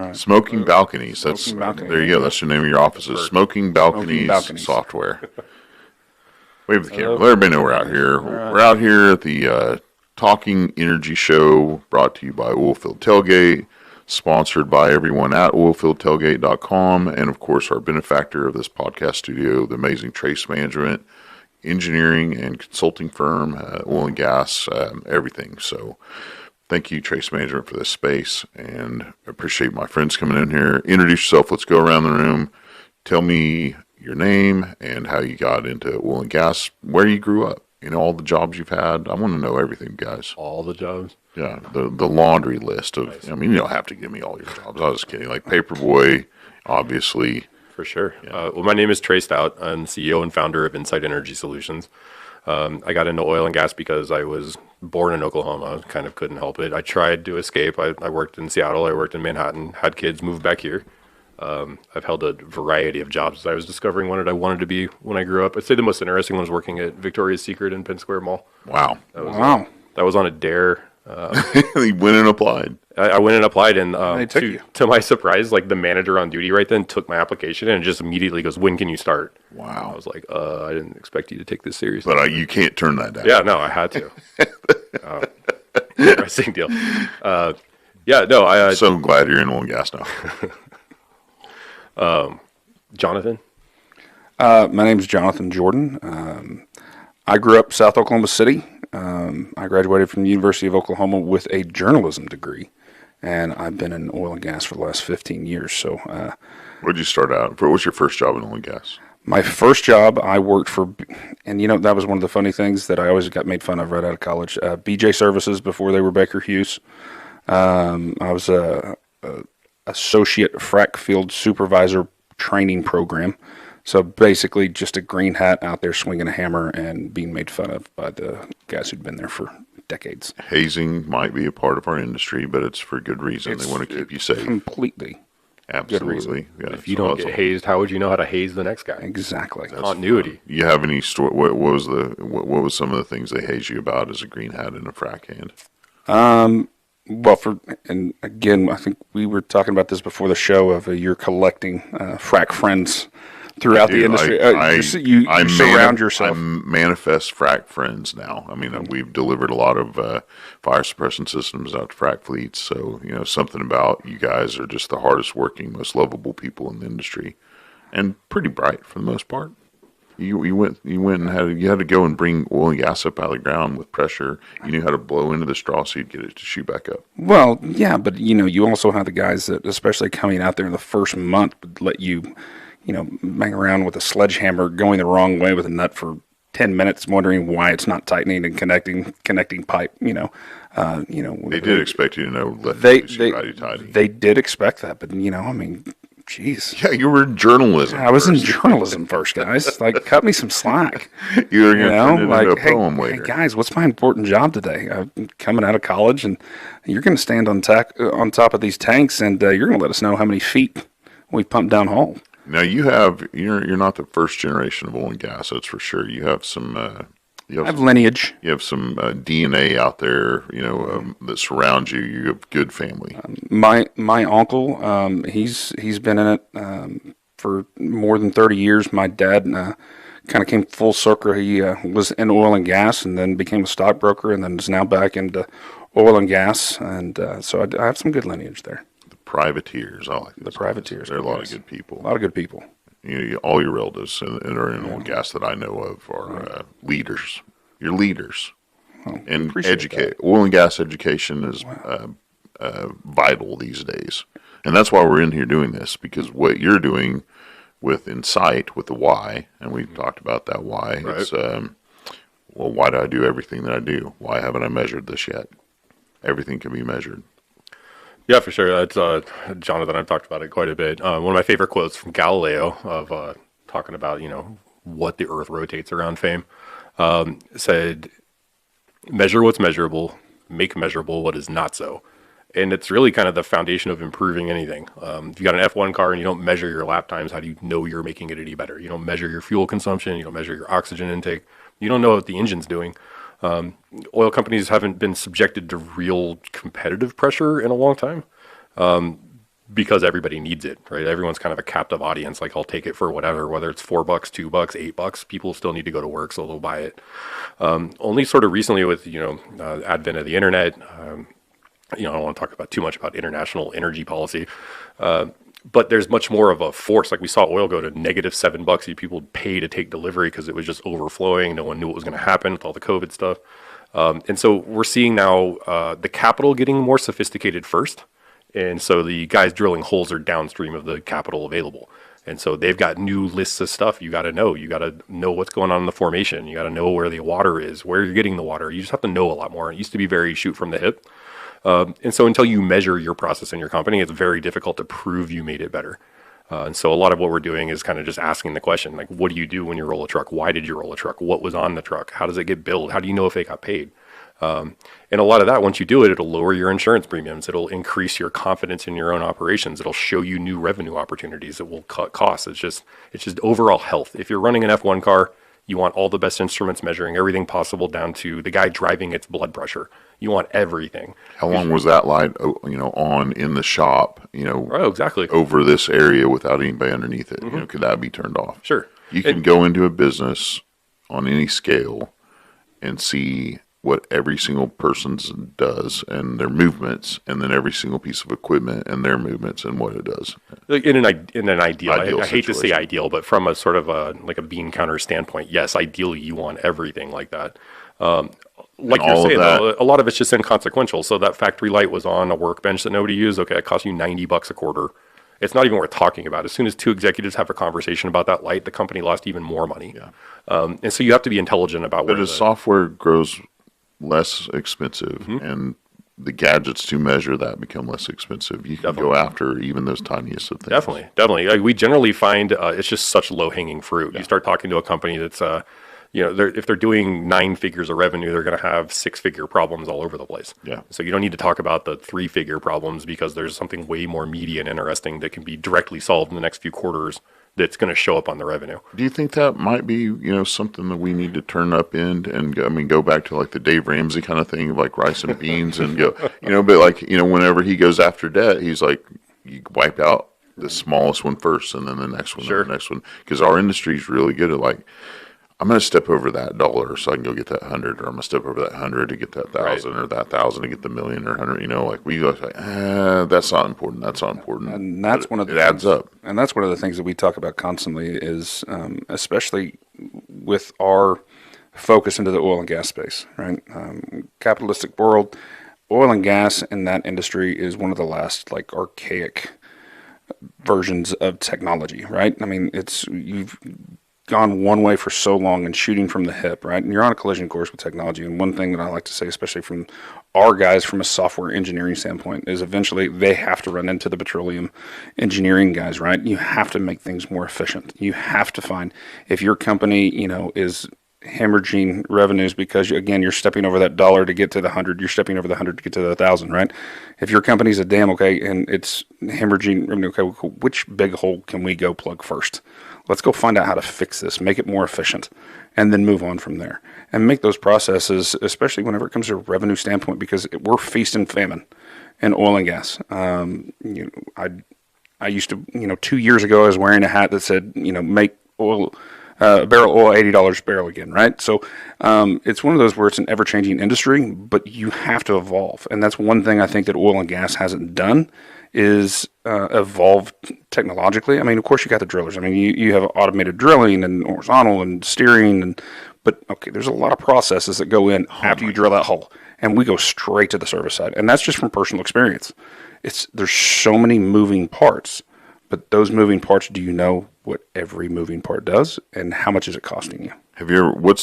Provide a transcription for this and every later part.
right. Smoking Balconies. Smoking Balcony. There you go. That's the name of your offices. Smoking Balconies Software. Wave the camera. Let everybody know we're out here. Right. We're out here at the Talking Energy Show, brought to you by Oilfield Tailgate, sponsored by everyone at oilfieldtailgate.com, and of course our benefactor of this podcast studio, the amazing Trace Management, engineering and consulting firm, oil and gas, everything. So thank you, Trace Management, for this space, and I appreciate my friends coming in here. Introduce yourself. Let's go around the room. Tell me your name and how you got into oil and gas, where you grew up, all the jobs you've had. I want to know everything, guys. All the jobs? Yeah, the laundry list of, nice. You don't have to give me all your jobs. I was just kidding. Like Paperboy, obviously. For sure. Yeah. Well, my name is Trey Stout. I'm the CEO and founder of Incyte Energy Solutions. I got into oil and gas because I was born in Oklahoma. Kind of couldn't help it. I tried to escape. I worked in Seattle. I worked in Manhattan. Had kids, moved back here. I've held a variety of jobs as I was discovering what I wanted to be when I grew up. I'd say the most interesting one was working at Victoria's Secret in Penn Square Mall. Wow. That was on a dare. He went and applied. I went and applied, and to my surprise, like the manager on duty right then took my application and just immediately goes, "When can you start?" Wow. I was like, I didn't expect you to take this seriously. But you can't turn that down. Yeah, no, I had to. Interesting deal. I'm so glad you're in oil and gas now. Jonathan? My name's Jonathan Jordan. I grew up South Oklahoma City. I graduated from the University of Oklahoma with a journalism degree, and I've been in oil and gas for the last 15 years. So, where'd you start out? What was your first job in oil and gas? My first job, I worked for, and that was one of the funny things that I always got made fun of right out of college. BJ Services before they were Baker Hughes. I was a associate frac field supervisor training program. So basically just a green hat out there swinging a hammer and being made fun of by the guys who'd been there for decades. Hazing might be a part of our industry, but it's for good reason. They want to keep you safe. Completely. Absolutely. Yeah, if you don't get hazed, how would you know how to haze the next guy? Exactly. Continuity. You have any story? What was some of the things they haze you about as a green hat and a frac hand? Well, and again, I think we were talking about this before the show of you're collecting frac friends throughout the industry. You surround yourself. I manifest frac friends now. I mean, we've delivered a lot of fire suppression systems out to frac fleets. So, something about you guys are just the hardest working, most lovable people in the industry, and pretty bright for the most part. You went and you had to go and bring oil and gas up out of the ground with pressure. You knew how to blow into the straw so you'd get it to shoot back up. Well, yeah, but you also have the guys that, especially coming out there in the first month, would let you bang around with a sledgehammer going the wrong way with a nut for 10 minutes, wondering why it's not tightening and connecting pipe. They did expect you to know. They did expect that, but jeez. Yeah, you were in journalism. I was in journalism first, guys. Like, cut me some slack. You were going to turn it into a poem later. Hey, guys, what's my important job today? I'm coming out of college, and you're going to stand on top of these tanks, and you're going to let us know how many feet we pump down hole. Now you're not the first generation of oil and gas, that's for sure. You have some. I have lineage. You have some DNA out there, that surrounds you. You have good family. My uncle, he's been in it for more than 30 years. My dad kind of came full circle. He was in oil and gas and then became a stockbroker and then is now back into oil and gas. And so I have some good lineage there. The privateers, I like the privateers. They're a lot of good people. A lot of good people. All your relatives that are in oil and gas that I know of are leaders. You're leaders. Well, and oil and gas education is vital these days. And that's why we're in here doing this, because what you're doing with Incyte, with the why, and we've talked about that why. Right. It's, why do I do everything that I do? Why haven't I measured this yet? Everything can be measured. Yeah, for sure. That's Jonathan. I've talked about it quite a bit. One of my favorite quotes from Galileo of talking about what the Earth rotates around fame said, "Measure what's measurable, make measurable what is not so." And it's really kind of the foundation of improving anything. If you got an F1 car and you don't measure your lap times, how do you know you're making it any better? You don't measure your fuel consumption. You don't measure your oxygen intake. You don't know what the engine's doing. Oil companies haven't been subjected to real competitive pressure in a long time. because everybody needs it, right? Everyone's kind of a captive audience. Like, I'll take it for whatever, whether it's $4, $2, $8, people still need to go to work, so they'll buy it. Only sort of recently with, advent of the internet, I don't want to talk about too much about international energy policy, but there's much more of a force. Like, we saw oil go to -$7. People would pay to take delivery because it was just overflowing. No one knew what was going to happen with all the COVID stuff. And so we're seeing now the capital getting more sophisticated first. And so the guys drilling holes are downstream of the capital available. And so they've got new lists of stuff you got to know. You got to know what's going on in the formation. You got to know where the water is, where you're getting the water. You just have to know a lot more. It used to be very shoot from the hip. And so until you measure your process in your company, it's very difficult to prove you made it better. And so a lot of what we're doing is kind of just asking the question, like, what do you do when you roll a truck? Why did you roll a truck? What was on the truck? How does it get billed? How do you know if they got paid? And a lot of that, once you do it, it'll lower your insurance premiums. It'll increase your confidence in your own operations. It'll show you new revenue opportunities. It will cut costs. It's just overall health. If you're running an F1 car, you want all the best instruments measuring everything possible down to the guy driving its blood pressure. You want everything. How long was that light, on in the shop, Oh, exactly. over this area without anybody underneath it? Could that be turned off? Sure. You can go into a business on any scale and see what every single person does and their movements, and then every single piece of equipment and their movements and what it does. Like in an ideal I hate to say ideal, but from a sort of a bean counter standpoint, yes, ideally you want everything like that. Like you're saying, though, a lot of it's just inconsequential. So that factory light was on a workbench that nobody used. Okay, it cost you $90 a quarter. It's not even worth talking about. As soon as two executives have a conversation about that light, the company lost even more money. Yeah. And so you have to be intelligent about But as software grows less expensive and the gadgets to measure that become less expensive, you can go after even those tiniest of things. Definitely. Like, we generally find it's just such low-hanging fruit. Yeah. You start talking to a company that's, if they're doing 9 figures of revenue, they're going to have 6-figure problems all over the place. Yeah. So you don't need to talk about the 3-figure problems because there's something way more meaty and interesting that can be directly solved in the next few quarters that's going to show up on the revenue. Do you think that might be, something that we need to turn up in and go back to like the Dave Ramsey kind of thing of like rice and beans and go, but like, whenever he goes after debt, he's like, you wipe out the smallest one first and then the next one, and the next one. Because our industry is really good at like, I'm going to step over that $1 so I can go get that 100, or I'm going to step over that 100 to get that 1,000, or that 1,000 to get the million or 100. Like we go like, that's not important. That's not important. And that's one of the it adds up. And that's one of the things that we talk about constantly is, especially with our focus into the oil and gas space, right? Capitalistic world, oil and gas in that industry is one of the last like archaic versions of technology, right? I mean, you've gone one way for so long and shooting from the hip, right? And you're on a collision course with technology. And one thing that I like to say, especially from our guys from a software engineering standpoint, is eventually they have to run into the petroleum engineering guys, right? You have to make things more efficient. You have to find, if your company, is hemorrhaging revenues because, you're stepping over that $1 to get to the 100, you're stepping over the 100 to get to the 1,000, right? If your company's a dam, and it's hemorrhaging revenue, which big hole can we go plug first? Let's go find out how to fix this, make it more efficient, and then move on from there. And make those processes, especially whenever it comes to a revenue standpoint, because we're feast and famine in oil and gas. I used to, 2 years ago, I was wearing a hat that said, make oil, barrel oil $80 a barrel again, right? So it's one of those where it's an ever-changing industry, but you have to evolve. And that's one thing I think that oil and gas hasn't done is evolved technologically. I mean, of course, you got the drillers. I mean, you have automated drilling and horizontal and steering, but there's a lot of processes that go in after you drill that hole, and we go straight to the service side, and that's just from personal experience. There's so many moving parts, but those moving parts, do you know what every moving part does, and how much is it costing you? Have you ever?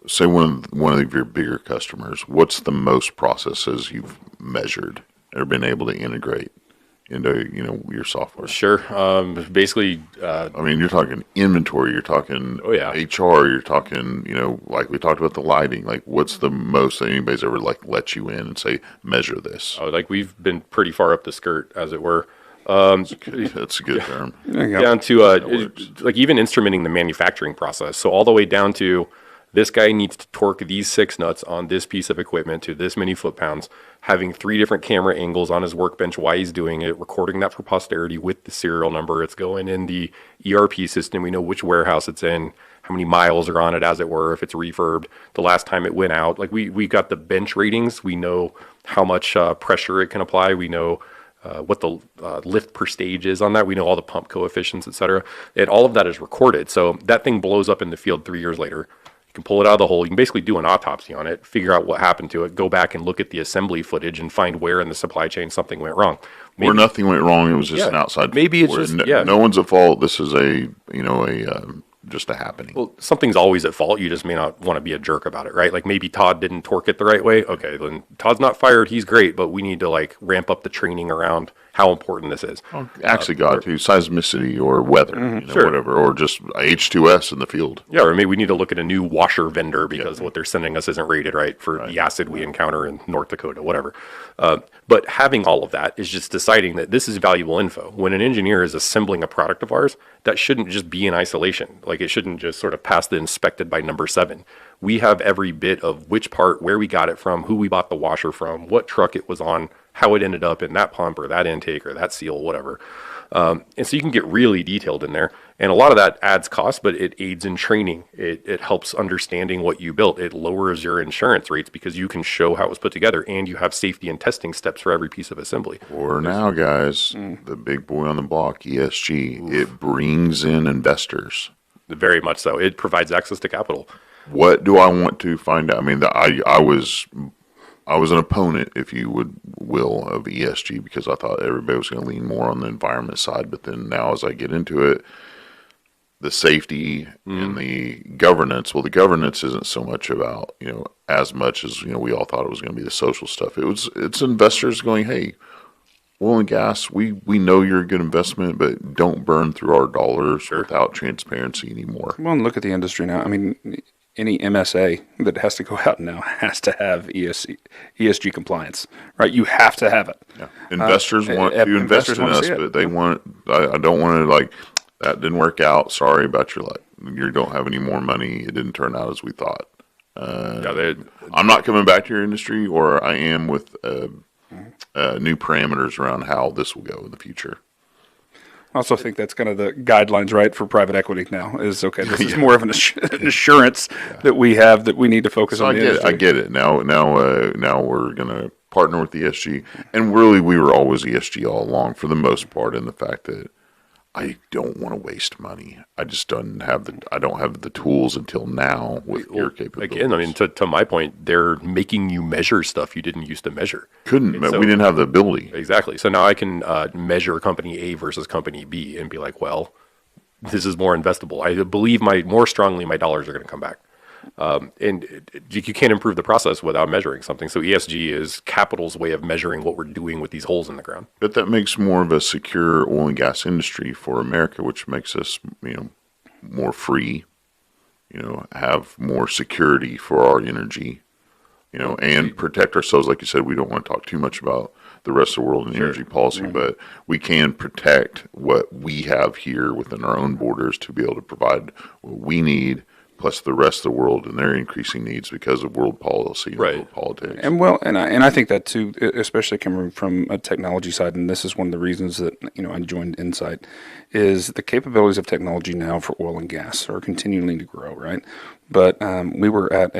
Say one of your bigger customers, what's the most processes you've measured or been able to integrate into your software? Sure. Basically, you're talking inventory, you're talking HR, you're talking like we talked about the lighting. Like, what's the most that anybody's ever like let you in and say measure this? Like we've been pretty far up the skirt, as it were. That's a good term. Down to like even instrumenting the manufacturing process. So all the way down to This guy needs to torque these 6 nuts on this piece of equipment to this many foot-pounds, having 3 different camera angles on his workbench while he's doing it, recording that for posterity with the serial number. It's going in the ERP system. We know which warehouse it's in, how many miles are on it, as it were, if it's refurbed, the last time it went out. Like we got the bench ratings. We know how much pressure it can apply. We know what the lift per stage is on that. We know all the pump coefficients, et cetera. And all of that is recorded. So that thing blows up in the field 3 years later. You can pull it out of the hole. You can basically do an autopsy on it, figure out what happened to it, go back and look at the assembly footage and find where in the supply chain something went wrong. Or nothing went wrong. It was just an outside. Maybe it's just, no one's at fault. This is just a happening. Well, something's always at fault. You just may not want to be a jerk about it, right? Like maybe Todd didn't torque it the right way. Okay, then Todd's not fired. He's great, but we need to like ramp up the training around how important this is. Well, actually got to seismicity or weather, whatever, or just H2S in the field. Yeah, or maybe we need to look at a new washer vendor because what they're sending us isn't rated right for the acid we encounter in North Dakota, whatever. But having all of that is just deciding that this is valuable info. When an engineer is assembling a product of ours, that shouldn't just be in isolation. Like it shouldn't just sort of pass the inspected by number 7. We have every bit of which part, where we got it from, who we bought the washer from, what truck it was on, how it ended up in that pump or that intake or that seal, whatever. And so you can get really detailed in there. And a lot of that adds cost, but it aids in training. It helps understanding what you built. It lowers your insurance rates because you can show how it was put together and you have safety and testing steps for every piece of assembly. Or now, guys, the big boy on the block, ESG, it brings in investors. Very much so. It provides access to capital. What do I want to find out? I mean, I was an opponent, if you will, of ESG because I thought everybody was going to lean more on the environment side. But then now as I get into it, the safety and the governance, well, the governance isn't so much about, as much as, we all thought it was going to be the social stuff. It's investors going, hey, oil and gas, we know you're a good investment, but don't burn through our dollars without transparency anymore. Well, and look at the industry now. I mean, any MSA that has to go out now has to have ESG compliance, right? You have to have it. Yeah. Investors want to invest in us, but they want, I don't want to like, that didn't work out. Sorry about your luck. You don't have any more money. It didn't turn out as we thought. I'm not coming back to your industry, or I am with new parameters around how this will go in the future. I also think that's kind of the guidelines, right, for private equity now is, okay, this is more of an assurance that we have that we need to focus on the industry. I get it. Now we're going to partner with ESG. And really, we were always ESG all along for the most part in the fact that I don't want to waste money. I just don't have the tools until now with your capabilities. Again, I mean, to my point, they're making you measure stuff you didn't used to measure. We didn't have the ability. Exactly. So now I can measure company A versus company B and be like, well, this is more investable. I believe more strongly my dollars are going to come back. And you can't improve the process without measuring something. So ESG is capital's way of measuring what we're doing with these holes in the ground. But that makes more of a secure oil and gas industry for America, which makes us, more free, have more security for our energy, and protect ourselves. Like you said, we don't want to talk too much about the rest of the world and energy policy, but we can protect what we have here within our own borders to be able to provide what we need, plus the rest of the world and their increasing needs because of world policy and world politics. And I think that too, especially coming from a technology side, and this is one of the reasons that I joined Incyte, is the capabilities of technology now for oil and gas are continuing to grow, right? But we were at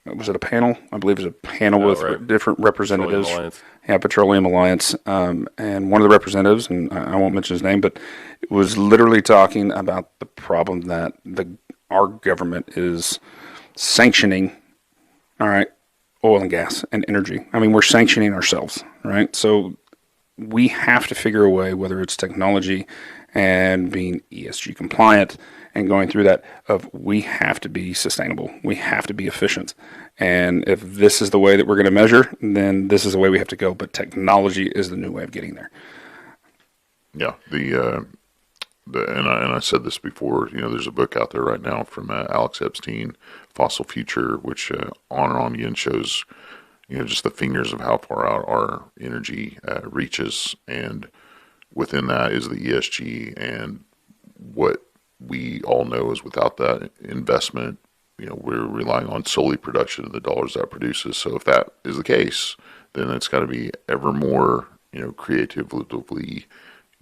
was it a panel? I believe it was a panel with different representatives. Petroleum Alliance. And one of the representatives, and I won't mention his name, but it was literally talking about the problem that our government is sanctioning, oil and gas and energy. I mean, we're sanctioning ourselves, right? So we have to figure a way, whether it's technology and being ESG compliant and going through that, we have to be sustainable. We have to be efficient. And if this is the way that we're going to measure, then this is the way we have to go. But technology is the new way of getting there. Yeah. And I said this before, there's a book out there right now from Alex Epstein, Fossil Future, which on and on again shows, just the fingers of how far out our energy reaches. And within that is the ESG and what we all know is without that investment, we're relying on solely production of the dollars that produces. So if that is the case, then it's got to be ever more, creatively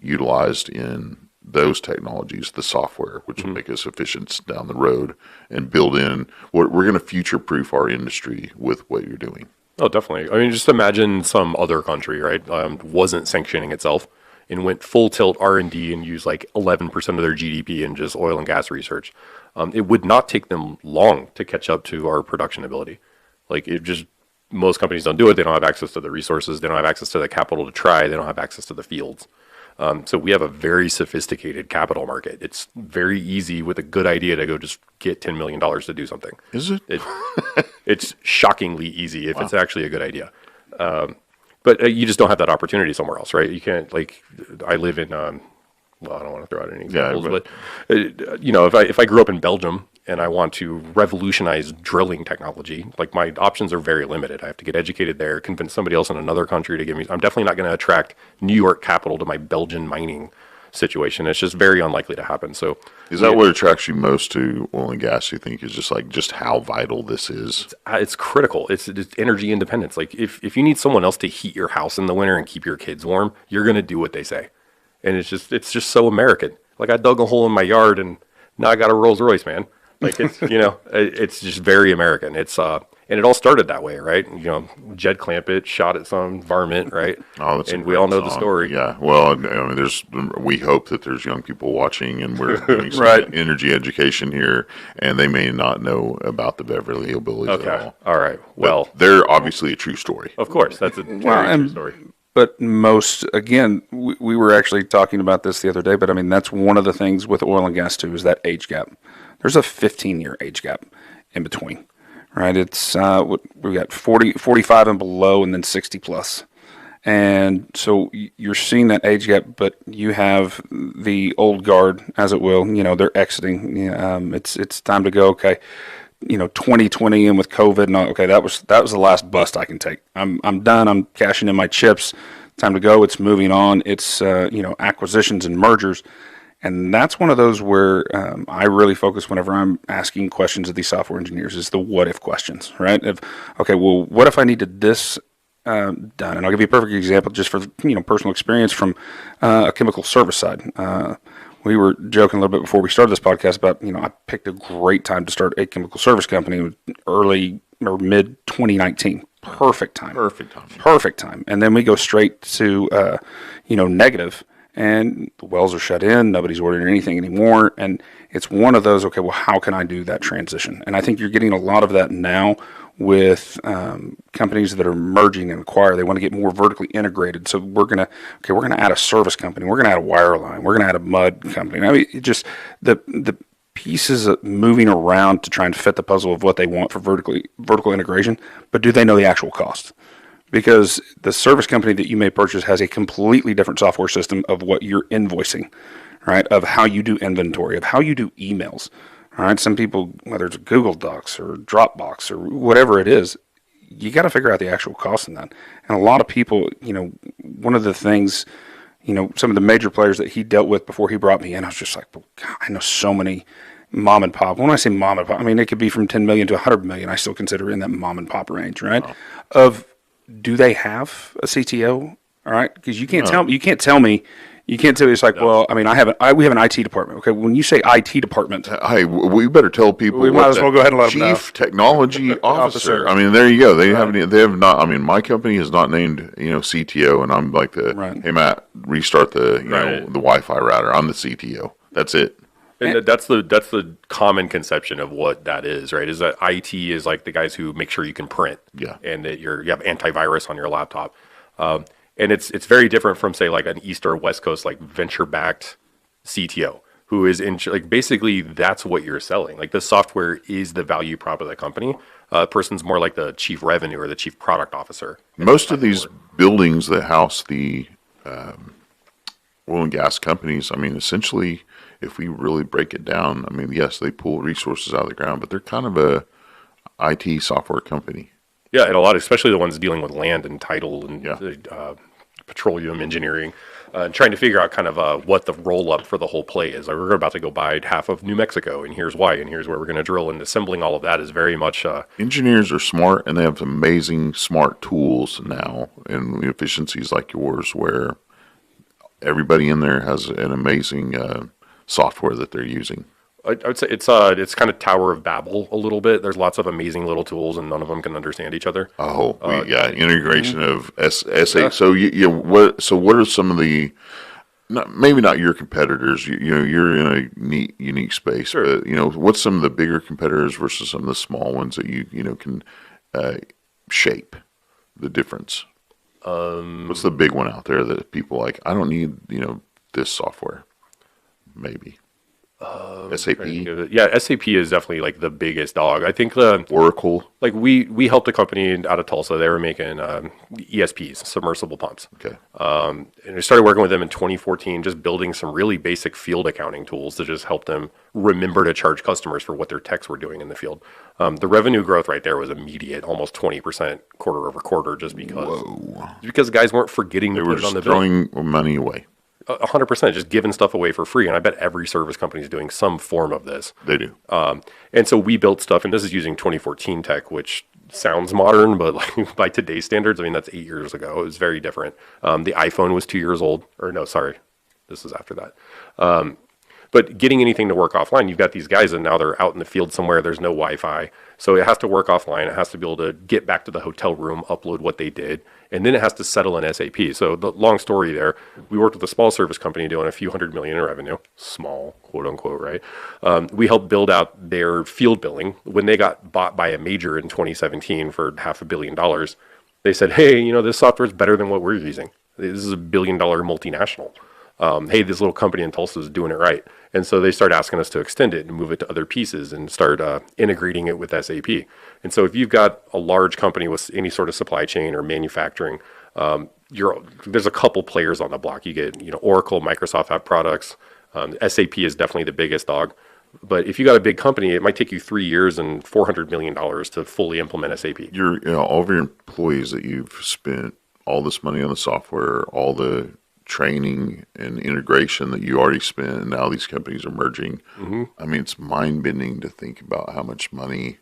utilized in those technologies, the software, which will make us efficient down the road and build in what we're going to future-proof our industry with what you're doing. Oh, definitely. I mean, just imagine some other country, right, wasn't sanctioning itself and went full tilt R&D and used like 11% of their GDP in just oil and gas research. It would not take them long to catch up to our production ability. Like most companies don't do it. They don't have access to the resources. They don't have access to the capital to try. They don't have access to the fields. So we have a very sophisticated capital market. It's very easy with a good idea to go just get $10 million to do something. Is it? It's shockingly easy if it's actually a good idea. But you just don't have that opportunity somewhere else, right? You can't, I live in, I don't want to throw out any examples, but if I grew up in Belgium and I want to revolutionize drilling technology, my options are very limited. I have to get educated there, convince somebody else in another country to give me. I'm definitely not going to attract New York capital to my Belgian mining situation. It's just very unlikely to happen. So, is that what attracts you most to oil and gas? You think is just how vital this is? It's critical. It's energy independence. If you need someone else to heat your house in the winter and keep your kids warm, you're going to do what they say. And it's just so American. I dug a hole in my yard and now I got a Rolls Royce, man. It's just very American. And it all started that way, right? Jed Clampett shot at some varmint, right? Oh, that's and we all know the story. Yeah. Well, we hope that there's young people watching, and we're doing some energy education here, and they may not know about the Beverly Hillbillies at all. All right. Well, but they're obviously a true story. Of course, that's a very true story. But we were actually talking about this the other day, but I mean, that's one of the things with oil and gas too, is that age gap. There's a 15-year age gap in between, right? It's, we've got 40, 45 and below, and then 60 plus. And so you're seeing that age gap, but you have the old guard, as it will, they're exiting. It's time to go. Okay. 2020 and with COVID and all, okay, that was the last bust I can take. I'm done. I'm cashing in my chips. Time to go. It's moving on. It's acquisitions and mergers, and that's one of those where I really focus whenever I'm asking questions of these software engineers is the what if questions, right? What if I needed this done? And I'll give you a perfect example just for personal experience from a chemical service side. We were joking a little bit before we started this podcast about, I picked a great time to start a chemical service company early or mid 2019. Perfect time. And then we go straight to, negative, and the wells are shut in. Nobody's ordering anything anymore. And it's one of those, okay, well, how can I do that transition? And I think you're getting a lot of that now with companies that are merging and acquire. They want to get more vertically integrated. So we're gonna add a service company. We're gonna add a wireline. We're gonna add a mud company. I mean, it just the pieces of moving around to try and fit the puzzle of what they want for vertical integration. But do they know the actual cost? Because the service company that you may purchase has a completely different software system of what you're invoicing, right? Of how you do inventory, of how you do emails. All right, some people, whether it's Google Docs or Dropbox or whatever it is, you got to figure out the actual cost in that. And a lot of people, one of the things, some of the major players that he dealt with before he brought me in, I was just like, well, God, I know so many mom and pop. When I say mom and pop, I mean, it could be from 10 million to 100 million. I still consider it in that mom and pop range, right? Oh. Do they have a CTO? All right, because you can't tell me. It's like, well, I mean, we have an IT department. Okay, when you say IT department, hey, we better tell people. We might as well go ahead and let them know. Chief Technology Officer. I mean, there you go. They have not. I mean, my company has not named CTO, and I'm like hey Matt, restart the the Wi-Fi router. I'm the CTO. That's it. And that's the common conception of what that is, right? Is that IT is like the guys who make sure you can print, and that you have antivirus on your laptop. And it's very different from, say, like an East or West Coast, like venture-backed CTO, who is basically that's what you're selling. Like the software is the value prop of the company. Person's more like the chief revenue or the chief product officer. Most of these buildings that house the oil and gas companies, I mean, essentially, if we really break it down, I mean, yes, they pull resources out of the ground, but they're kind of a IT software company. Yeah, and a lot, especially the ones dealing with land and title and petroleum engineering, trying to figure out kind of what the roll up for the whole play is. Like, we're about to go buy half of New Mexico, and here's why, and here's where we're going to drill. And assembling all of that is very much. Engineers are smart, and they have amazing smart tools now and efficiencies like yours, where everybody in there has an amazing software that they're using. I would say it's kind of Tower of Babel a little bit. There's lots of amazing little tools, and none of them can understand each other. Oh, we got integration of SA. Yeah. So what are some of the, maybe not your competitors? You're in a unique space. Sure. But what's some of the bigger competitors versus some of the small ones that you can shape the difference? What's the big one out there that people like? I don't need this software. Maybe. SAP. Yeah, SAP is definitely like the biggest dog. I think the Oracle. Like we helped a company out of Tulsa. They were making ESPs, submersible pumps. Okay. And we started working with them in 2014, just building some really basic field accounting tools to just help them remember to charge customers for what their techs were doing in the field. The revenue growth right there was immediate, almost 20% quarter over quarter, just because guys weren't forgetting to put it on the bill. They were throwing money away. 100%, just giving stuff away for free. And I bet every service company is doing some form of this. They do. And so we built stuff, and this is using 2014 tech, which sounds modern, but like by today's standards, I mean, that's 8 years ago. It was very different. The iPhone was 2 years old. Or no, sorry. This is after that. But getting anything to work offline, you've got these guys, and now they're out in the field somewhere. There's no Wi-Fi. So it has to work offline. It has to be able to get back to the hotel room, upload what they did, and then it has to settle in SAP. So the long story there, we worked with a small service company doing a few $100 million in revenue. Small, quote unquote, right? We helped build out their field billing. When they got bought by a major in 2017 for $500 million, they said, hey, this software is better than what we're using. This is $1 billion multinational. Hey, this little company in Tulsa is doing it right. And so they start asking us to extend it and move it to other pieces and start integrating it with SAP. And so if you've got a large company with any sort of supply chain or manufacturing, there's a couple players on the block. You get, Oracle, Microsoft have products. SAP is definitely the biggest dog. But if you got a big company, it might take you 3 years and $400 million to fully implement SAP. All of your employees that you've spent all this money on the software, all the training and integration that you already spent, and now these companies are merging. Mm-hmm. I mean, it's mind-bending to think about how much money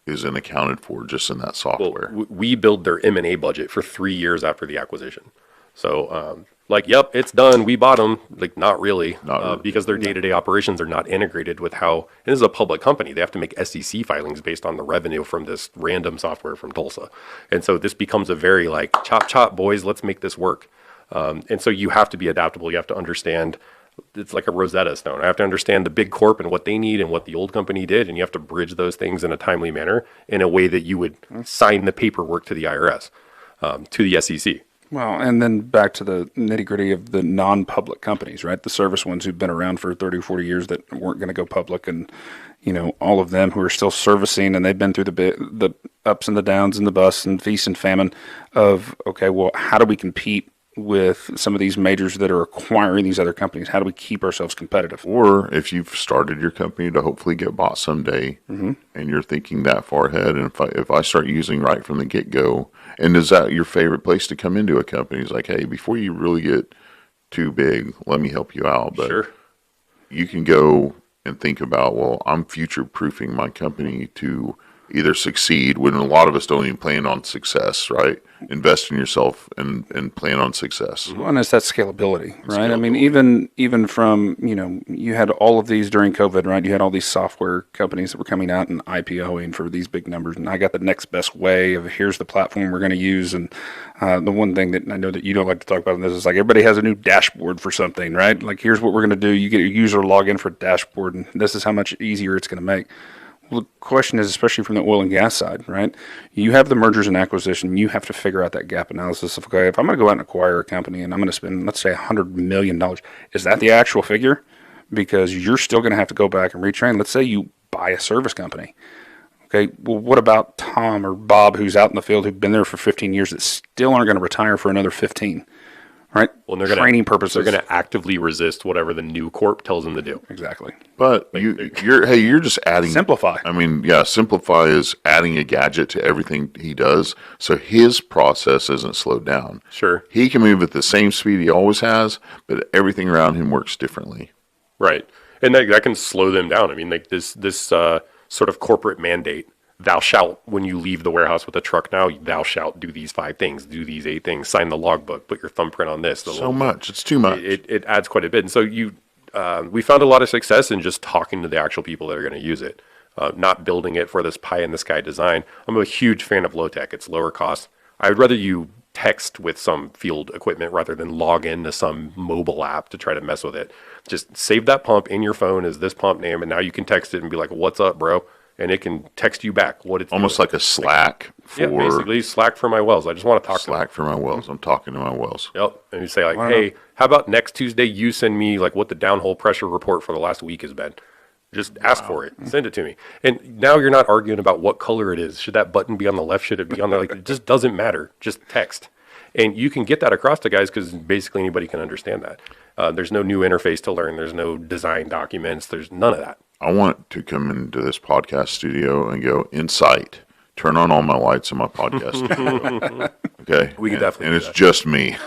isn't accounted for just in that software. Well, we build their M&A budget for 3 years after the acquisition. So, yep, it's done. We bought them. Like, not really, because their day-to-day operations are not integrated with how, and this is a public company. They have to make SEC filings based on the revenue from this random software from Tulsa. And so this becomes a very chop, chop, boys, let's make this work. And so you have to be adaptable. You have to understand, it's like a Rosetta Stone. I have to understand the big corp and what they need and what the old company did. And you have to bridge those things in a timely manner in a way that you would sign the paperwork to the IRS, to the SEC. Well, and then back to the nitty gritty of the non-public companies, right? The service ones who've been around for 30 or 40 years that weren't going to go public, and, all of them who are still servicing, and they've been through the ups and the downs and the busts and feast and famine of, okay, well, how do we compete with some of these majors that are acquiring these other companies? How do we keep ourselves competitive? Or if you've started your company to hopefully get bought someday, mm-hmm. and you're thinking that far ahead, and if I start using right from the get-go, and is that your favorite place to come into a company? It's like, hey, before you really get too big, let me help you out. But sure. You can go and think about, well, I'm future-proofing my company to either succeed, when a lot of us don't even plan on success, right? Invest in yourself and plan on success. Well, and it's that scalability, right? I mean, even from, you had all of these during COVID, right? You had all these software companies that were coming out and IPOing for these big numbers, and I got the next best way of, here's the platform we're going to use. And the one thing that I know that you don't like to talk about in this is everybody has a new dashboard for something, right? Here's what we're going to do. You get your user login for a dashboard, and this is how much easier it's going to make. Well, the question is, especially from the oil and gas side, right? You have the mergers and acquisition. You have to figure out that gap analysis of, okay, if I'm going to go out and acquire a company and I'm going to spend, let's say, $100 million, is that the actual figure? Because you're still going to have to go back and retrain. Let's say you buy a service company. Okay, well, what about Tom or Bob, who's out in the field, who've been there for 15 years, that still aren't going to retire for another 15? right? Well, they're training purposes. They're going to actively resist whatever the new corp tells them to do. Exactly. But you're just adding. Simplify. I mean, yeah, Simplify is adding a gadget to everything he does, so his process isn't slowed down. Sure. He can move at the same speed he always has, but everything around him works differently. Right. And that can slow them down. I mean, like this sort of corporate mandate, thou shalt, when you leave the warehouse with a truck now, thou shalt do these 5 things, do these 8 things, sign the logbook, put your thumbprint on this. Much. It's too much. It adds quite a bit. And so we found a lot of success in just talking to the actual people that are going to use it, not building it for this pie-in-the-sky design. I'm a huge fan of low-tech. It's lower cost. I would rather you text with some field equipment rather than log into some mobile app to try to mess with it. Just save that pump in your phone as this pump name, and now you can text it and be like, "What's up, bro?" And it can text you back what it's almost doing. like a Slack Yeah, basically Slack for my wells. I just want to talk to them. Slack for my wells. I'm talking to my wells. Yep. And you say like, "Hey, how about next Tuesday you send me like what the downhole pressure report for the last week has been?" Just ask for it. Send it to me. And now you're not arguing about what color it is. Should that button be on the left? Should it be on the like? It just doesn't matter. Just text. And you can get that across to guys because basically anybody can understand that. There's no new interface to learn. There's no design documents. There's none of that. I want to come into this podcast studio and go, Incyte, turn on all my lights in my podcast studio. Okay? We can definitely And do it's that. just me.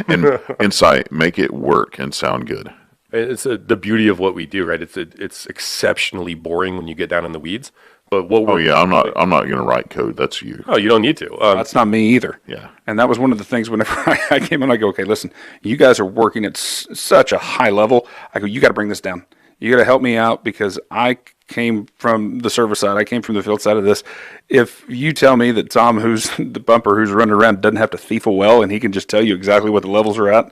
And Incyte, make it work and sound good. It's the beauty of what we do, right? It's exceptionally boring when you get down in the weeds. But what we're I'm not going to write code. That's you. Oh, you don't need to. That's not me either. Yeah. And that was one of the things whenever I came in, I go, okay, listen, you guys are working at such a high level. I go, you got to bring this down. You got to help me out because I came from the service side. I came from the field side of this. If you tell me that Tom, who's the bumper, who's running around, doesn't have to thief a well and he can just tell you exactly what the levels are at,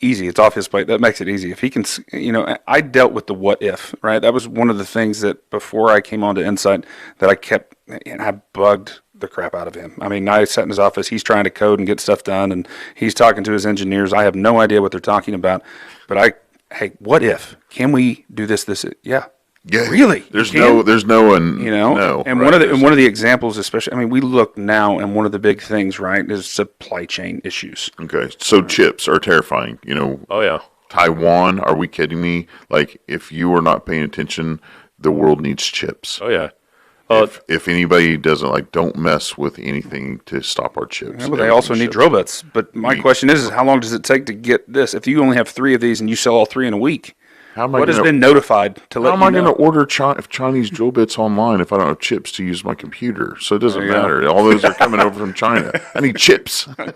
easy. It's off his plate. That makes it easy. If he can, I dealt with the what if, right? That was one of the things that before I came on to Incyte that I kept, and I bugged the crap out of him. I mean, I sat in his office. He's trying to code and get stuff done, and he's talking to his engineers. I have no idea what they're talking about, but hey, what if? Can we do this? Yeah. Yeah, really? There's no, and no. And right, one of the examples, especially, I mean, we look now, and one of the big things, right, is supply chain issues. Okay, so chips are terrifying. Oh yeah, Taiwan. Are we kidding me? Like, if you are not paying attention, the world needs chips. Oh yeah. If anybody doesn't don't mess with anything to stop our chips. Yeah, but they also need drill bits. But my question is how long does it take to get this? If you only have 3 of these and you sell all 3 in a week, what has been notified to let you know? How am I going to order Chinese drill bits online if I don't have chips to use my computer? So it doesn't matter. All those are coming over from China. I need chips. I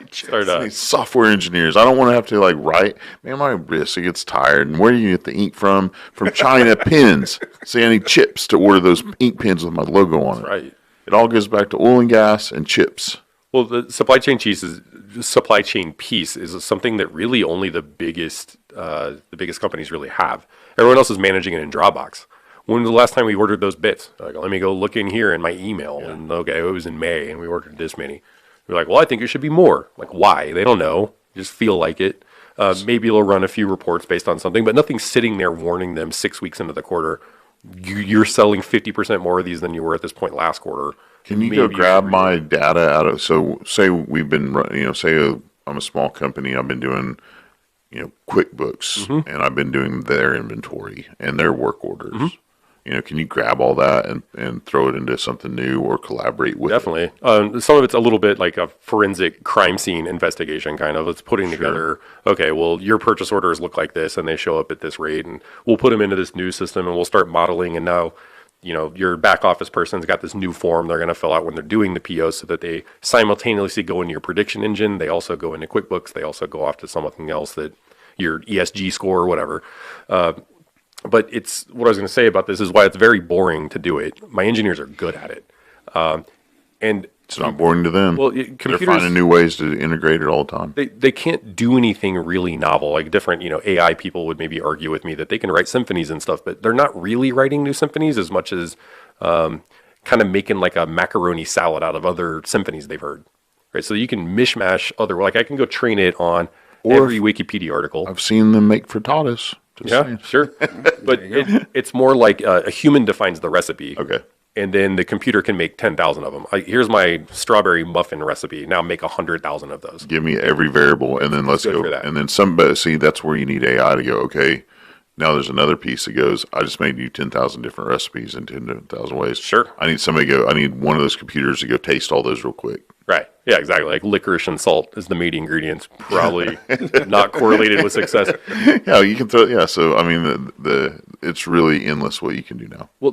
need software engineers. I don't want to have to write. Man, my wrist, it gets tired. And where do you get the ink from? From China pens. See, I need chips to order those ink pens with my logo on it. Right. It all goes back to oil and gas and chips. Well, the supply chain piece is something that really only the biggest companies really have. Everyone else is managing it in Dropbox. When was the last time we ordered those bits? Let me go look in here in my email. Yeah. And okay, it was in May, and we ordered this many. We're like, well, I think it should be more. Like, why? They don't know. Just feel like it. Maybe they'll run a few reports based on something, but nothing's sitting there warning them 6 weeks into the quarter. You're selling 50% more of these than you were at this point last quarter. Can you go grab my data out of? So say we've been, I'm a small company. I've been doing, QuickBooks, and I've been doing their inventory and their work orders. Can you grab all that and throw it into something new or collaborate with? Definitely. Some of it's a little bit like a forensic crime scene investigation kind of. It's putting together, okay, well, your purchase orders look like this and they show up at this rate, and we'll put them into this new system and we'll start modeling. And now, your back office person's got this new form they're going to fill out when they're doing the PO so that they simultaneously go into your prediction engine. They also go into QuickBooks. They also go off to something else, that your ESG score or whatever. But it's what I was going to say about this is why it's very boring to do it. My engineers are good at it. And it's not boring to them. Well, they're finding new ways to integrate it all the time. They can't do anything really novel. Like different, AI people would maybe argue with me that they can write symphonies and stuff, but they're not really writing new symphonies as much as kind of making like a macaroni salad out of other symphonies they've heard. Right? So you can mishmash I can go train it on every Wikipedia article. I've seen them make frittatas. Sure. But it's more like a human defines the recipe. Okay. and then the computer can make 10,000 of them. Here's my strawberry muffin recipe. Now make 100,000 of those. Give me every variable, and then let's go. And then somebody, see, that's where you need AI to go, okay, now there's another piece that goes, I just made you 10,000 different recipes in 10,000 ways. Sure. I need somebody to go, I need one of those computers to go taste all those real quick. Right. Yeah, exactly. Like licorice and salt is the main ingredients, probably not correlated with success. Yeah, you can throw. Yeah, so I mean, the it's really endless what you can do now. Well,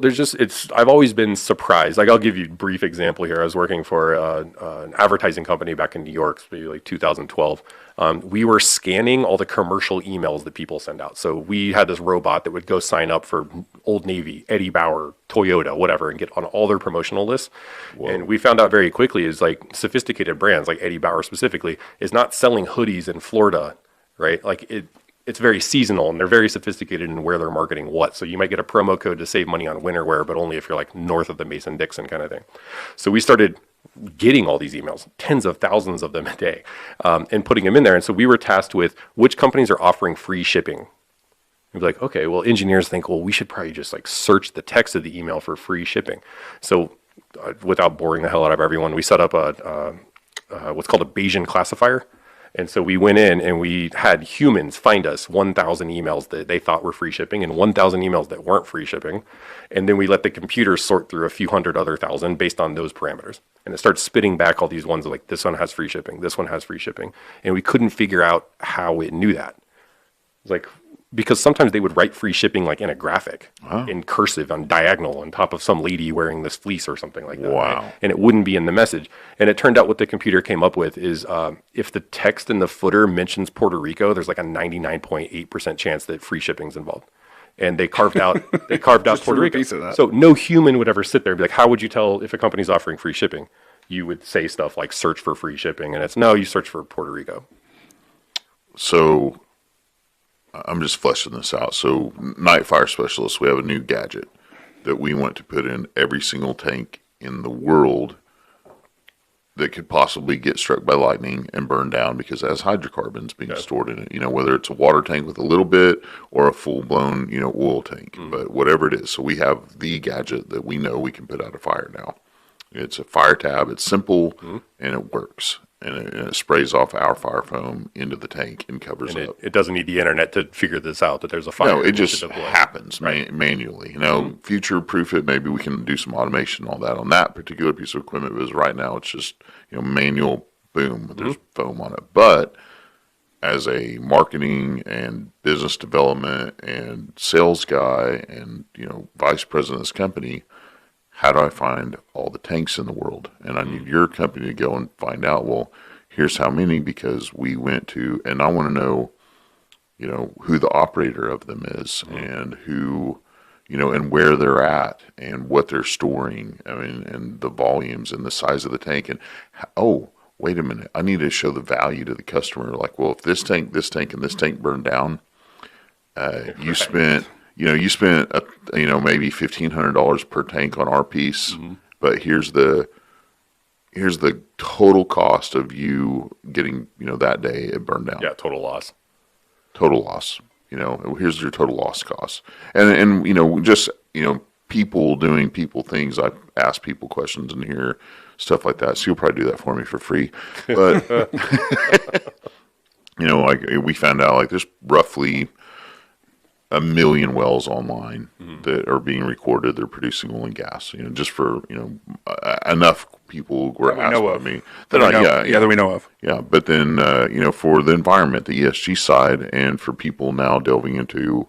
I've always been surprised. Like, I'll give you a brief example here. I was working for an advertising company back in New York, maybe like 2012. We were scanning all the commercial emails that people send out. So we had this robot that would go sign up for Old Navy, Eddie Bauer, Toyota, whatever, and get on all their promotional lists. Whoa. And we found out very quickly is like sophisticated brands, like Eddie Bauer specifically, is not selling hoodies in Florida, right? Like it's very seasonal, and they're very sophisticated in where they're marketing what. So you might get a promo code to save money on winter wear, but only if you're like north of the Mason-Dixon kind of thing. So we started getting all these emails, tens of thousands of them a day, and putting them in there. And so we were tasked with which companies are offering free shipping. We'd be like, okay, well, engineers think, well, we should probably just like search the text of the email for free shipping. So without boring the hell out of everyone, we set up what's called a Bayesian classifier. And so we went in and we had humans find us 1,000 emails that they thought were free shipping and 1,000 emails that weren't free shipping. And then we let the computer sort through a few hundred other thousand based on those parameters. And it starts spitting back all these ones like, this one has free shipping, this one has free shipping. And we couldn't figure out how it knew that. It's like, because sometimes they would write free shipping like in a graphic, in cursive on diagonal on top of some lady wearing this fleece or something like that. Wow. Right? And it wouldn't be in the message. And it turned out what the computer came up with is if the text in the footer mentions Puerto Rico, there's like a 99.8% chance that free shipping's involved. And they carved out Puerto Rico. So no human would ever sit there and be like, how would you tell if a company's offering free shipping? You would say stuff like search for free shipping, and it's no, you search for Puerto Rico. So I'm just fleshing this out. So night fire specialists, we have a new gadget that we want to put in every single tank in the world that could possibly get struck by lightning and burn down because it has hydrocarbons being stored in it. You know, whether it's a water tank with a little bit or a full-blown, oil tank, but whatever it is. So we have the gadget that we know we can put out a fire now. It's a fire tab. It's simple and it works. And it sprays off our fire foam into the tank and covers it up. It doesn't need the internet to figure this out, that there's a fire. No, it just happens manually. Future-proof it. Maybe we can do some automation and all that on that particular piece of equipment, because right now it's just manual, boom, there's foam on it. But as a marketing and business development and sales guy and, vice president of this company, how do I find all the tanks in the world? And I need your company to go and find out, well, here's how many, because we went to, and I want to know, who the operator of them is and who, and where they're at and what they're storing. I mean, and the volumes and the size of the tank. And, oh, wait a minute, I need to show the value to the customer. Like, well, if this tank, and this tank burned down, you spent... you spent maybe $1,500 per tank on our piece, but here's the total cost of you getting that day it burned down. Yeah, total loss. Total loss. Here's your total loss costs, and just people doing people things. I ask people questions in here, stuff like that. So you'll probably do that for me for free, but like we found out, like there's roughly 1 million wells online that are being recorded. They're producing oil and gas. Just for enough people were asked by me that we know of. Yeah, but then for the environment, the ESG side, and for people now delving into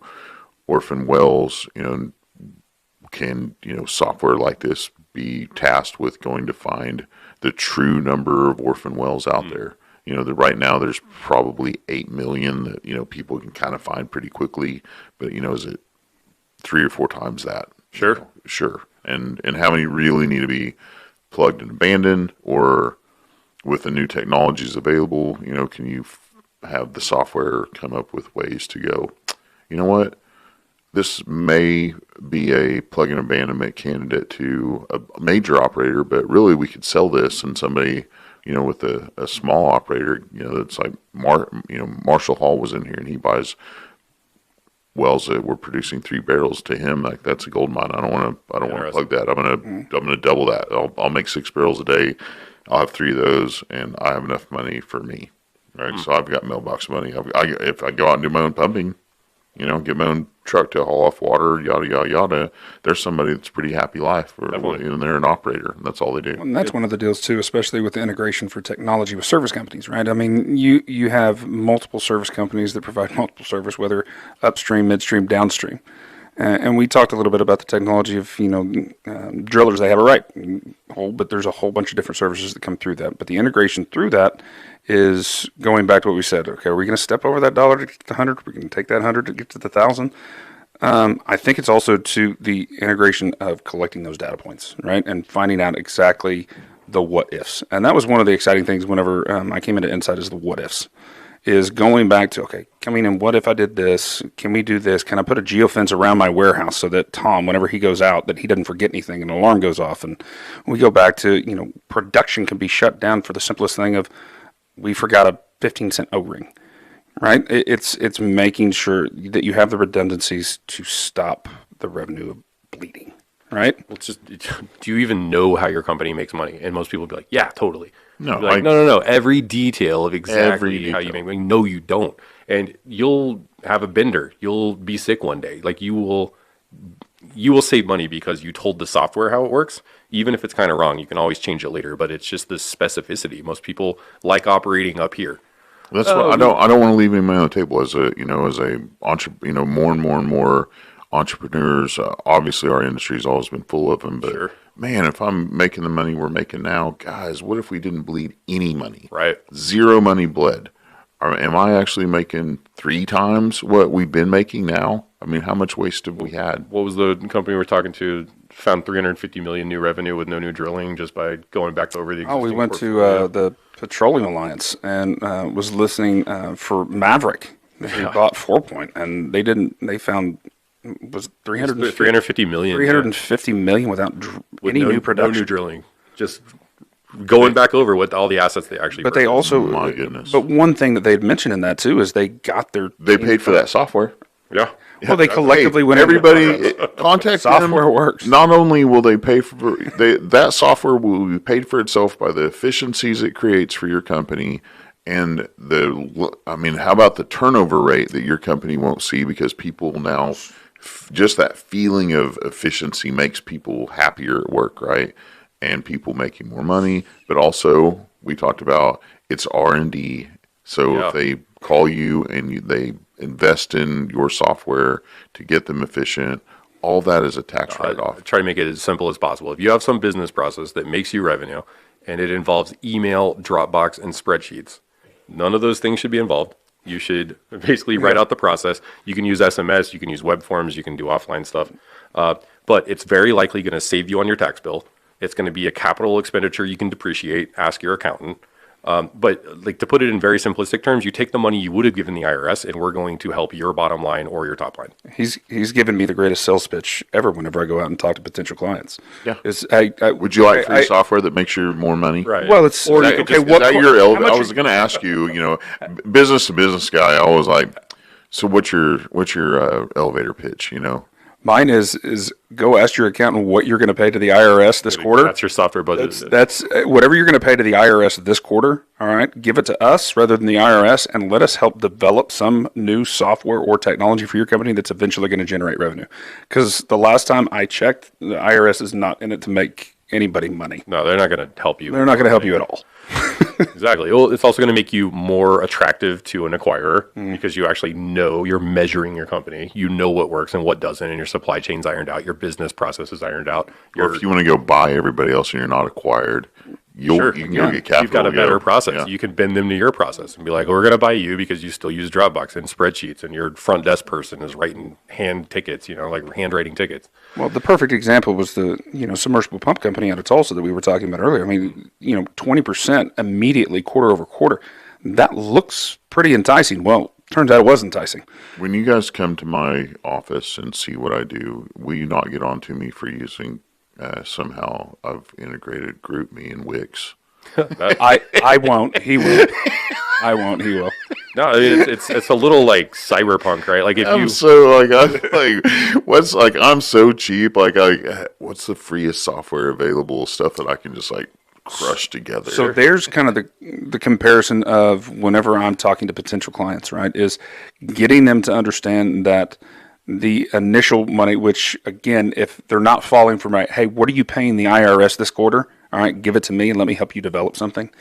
orphan wells, can software like this be tasked with going to find the true number of orphan wells out there? That right now there's probably 8 million that, people can kind of find pretty quickly, but, is it 3 or 4 times that? Sure. Sure. And how many really need to be plugged and abandoned, or with the new technologies available, can you have the software come up with ways to go, you know what? This may be a plug and abandonment candidate to a major operator, but really we could sell this, and somebody, with a small operator, it's like, Marshall Hall was in here and he buys wells that we're producing 3 barrels, to him, like, that's a gold mine. I don't want to plug that. I'm gonna double that. I'll make 6 barrels a day. I'll have 3 of those, and I have enough money for me. Right, so I've got mailbox money. If I go out and do my own pumping, get my own truck to haul off water, yada yada yada. There's somebody that's pretty happy life, and they're an operator, and that's all they do. And that's one of the deals too, especially with the integration for technology with service companies, right? I mean, you have multiple service companies that provide multiple service, whether upstream, midstream, downstream. And we talked a little bit about the technology of, drillers. They have a right, but there's a whole bunch of different services that come through that. But the integration through that is going back to what we said. Okay, are we going to step over that dollar to get to the 100? Are we going to take that 100 to get to the 1,000? I think it's also to the integration of collecting those data points, right, and finding out exactly the what ifs. And that was one of the exciting things whenever I came into Incyte, is the what ifs. Is going back to, okay, coming in, what if I did this? Can we do this? Can I put a geofence around my warehouse so that Tom, whenever he goes out, that he doesn't forget anything and an alarm goes off? And we go back to, production can be shut down for the simplest thing of, we forgot a 15-cent O-ring, right? It's making sure that you have the redundancies to stop the revenue of bleeding, right? Well, it's just, do you even know how your company makes money? And most people will be like, yeah, totally. No, like, no. Every detail of exactly how you make money. No, you don't. And you'll have a bender. You'll be sick one day. Like, you will save money because you told the software how it works. Even if it's kind of wrong, you can always change it later. But it's just the specificity. Most people like operating up here. That's what I don't want to leave any money on the table as more and more entrepreneurs. Obviously, our industry has always been full of them, but. Sure. Man, if I'm making the money we're making now, guys, what if we didn't bleed any money? Right. 0 money bled. Am I actually making 3 times what we've been making now? I mean, how much waste have we had? What was the company we were talking to? Found 350 million new revenue with no new drilling just by going back over the existing we went to the Petroleum Alliance and was listening for Maverick. They bought 4 Point, and they found... was 350 million. 350 million without any new production. No new drilling. Just going back over what all the assets they actually But purchased. they also, my goodness. But one thing that they'd mentioned in that too is they paid for that software. Yeah. Well, they collectively went everybody contact software them. Works. Not only will they pay for that software will be paid for itself by the efficiencies it creates for your company. And how about the turnover rate that your company won't see because people now, just that feeling of efficiency makes people happier at work, right? And people making more money, but also we talked about it's R&D. So if they call you and they invest in your software to get them efficient, all that is a tax write-off. Try to make it as simple as possible. If you have some business process that makes you revenue and it involves email, Dropbox, and spreadsheets, none of those things should be involved. You should basically write out the process. You can use SMS, you can use web forms, you can do offline stuff. But it's very likely going to save you on your tax bill. It's going to be a capital expenditure you can depreciate. Ask your accountant. But like, to put it in very simplistic terms, you take the money you would have given the IRS, and we're going to help your bottom line or your top line. He's given me the greatest sales pitch ever whenever I go out and talk to potential clients. Yeah. Would you like free software that makes you more money? Right. Well, it's or is that your I was going to ask you. Business to business guy. I was like, so what's your elevator pitch? Mine is go ask your accountant what you're going to pay to the IRS this quarter. That's your software budget. That's whatever you're going to pay to the IRS this quarter. All right, give it to us rather than the IRS, and let us help develop some new software or technology for your company that's eventually going to generate revenue. Because the last time I checked, the IRS is not in it to make anybody money. No, they're not going to help you. They're not going to help you at all. Exactly. Well, it's also going to make you more attractive to an acquirer because you actually know you're measuring your company. You know what works and what doesn't, and your supply chain's ironed out. Your business process is ironed out. Or if you want to go buy everybody else and you're not acquired, you can go get capital. You've got a better process. Yeah. You can bend them to your process and be like, we're going to buy you because you still use Dropbox and spreadsheets, and your front desk person is writing hand tickets, like handwriting tickets. Well, the perfect example was the submersible pump company out of Tulsa that we were talking about earlier. I mean, 20% immediately quarter over quarter. That looks pretty enticing. Well, turns out it was enticing. When you guys come to my office and see what I do, will you not get on to me for using somehow I've integrated GroupMe and Wix? I won't. He will. I won't. He will. No, I mean, it's a little like cyberpunk, right? Like if I'm you so I'm so cheap. What's the freest software available? Stuff that I can just like crush together. So there's kind of the comparison of whenever I'm talking to potential clients, right? Is getting them to understand that the initial money, which again, if they're not falling from right, hey, what are you paying the IRS this quarter? All right, give it to me and let me help you develop something.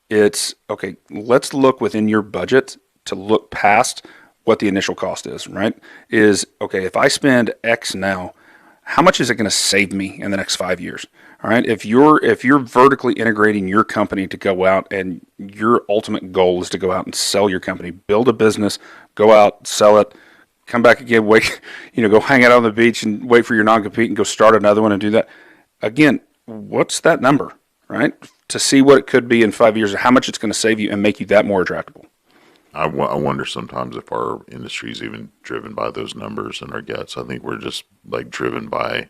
It's okay. Let's look within your budget to look past what the initial cost is, right? Is okay, if I spend X now, how much is it going to save me in the next 5 years? All right. If you're vertically integrating your company to go out and your ultimate goal is to go out and sell your company, build a business, go out, sell it, come back again, wait, go hang out on the beach and wait for your non-compete and go start another one and do that. Again, what's that number, right? To see what it could be in 5 years, how much it's going to save you and make you that more attractable. I wonder sometimes if our industry is even driven by those numbers and our guts. I think we're just like driven by